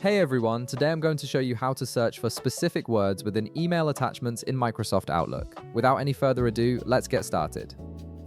Hey everyone, today I'm going to show you how to search for specific words within email attachments in Microsoft Outlook. Without any further ado, let's get started.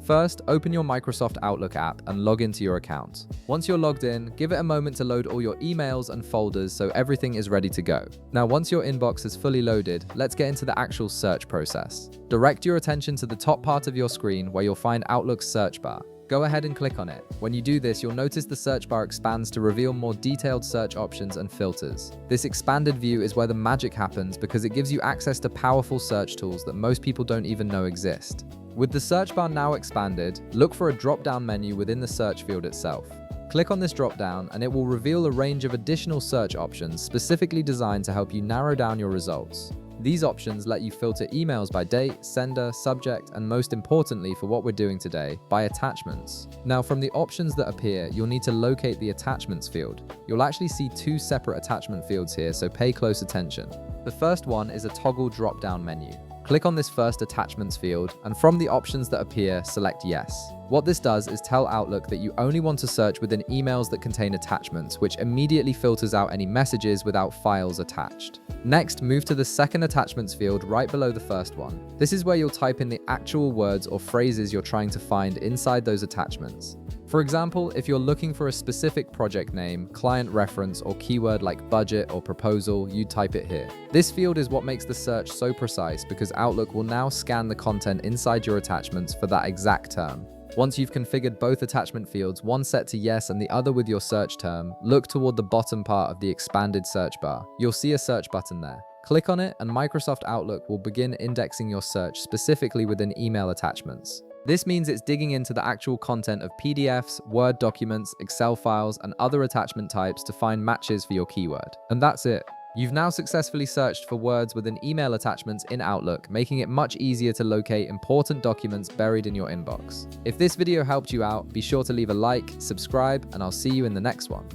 First, open your Microsoft Outlook app and log into your account. Once you're logged in, give it a moment to load all your emails and folders so everything is ready to go. Now, once your inbox is fully loaded, let's get into the actual search process. Direct your attention to the top part of your screen where you'll find Outlook's search bar. Go ahead and click on it. When you do this, you'll notice the search bar expands to reveal more detailed search options and filters. This expanded view is where the magic happens because it gives you access to powerful search tools that most people don't even know exist. With the search bar now expanded, look for a drop-down menu within the search field itself. Click on this drop-down and it will reveal a range of additional search options specifically designed to help you narrow down your results. These options let you filter emails by date, sender, subject, and most importantly for what we're doing today, by attachments. Now, from the options that appear, you'll need to locate the attachments field. You'll actually see two separate attachment fields here, so pay close attention. The first one is a toggle drop-down menu. Click on this first attachments field, and from the options that appear, select yes. What this does is tell Outlook that you only want to search within emails that contain attachments, which immediately filters out any messages without files attached. Next, move to the second attachments field right below the first one. This is where you'll type in the actual words or phrases you're trying to find inside those attachments. For example, if you're looking for a specific project name, client reference, or keyword like budget or proposal, you type it here. This field is what makes the search so precise because Outlook will now scan the content inside your attachments for that exact term. Once you've configured both attachment fields, one set to yes and the other with your search term, look toward the bottom part of the expanded search bar. You'll see a search button there. Click on it and Microsoft Outlook will begin indexing your search specifically within email attachments. This means it's digging into the actual content of PDFs, Word documents, Excel files, and other attachment types to find matches for your keyword. And that's it. You've now successfully searched for words within email attachments in Outlook, making it much easier to locate important documents buried in your inbox. If this video helped you out, be sure to leave a like, subscribe, and I'll see you in the next one.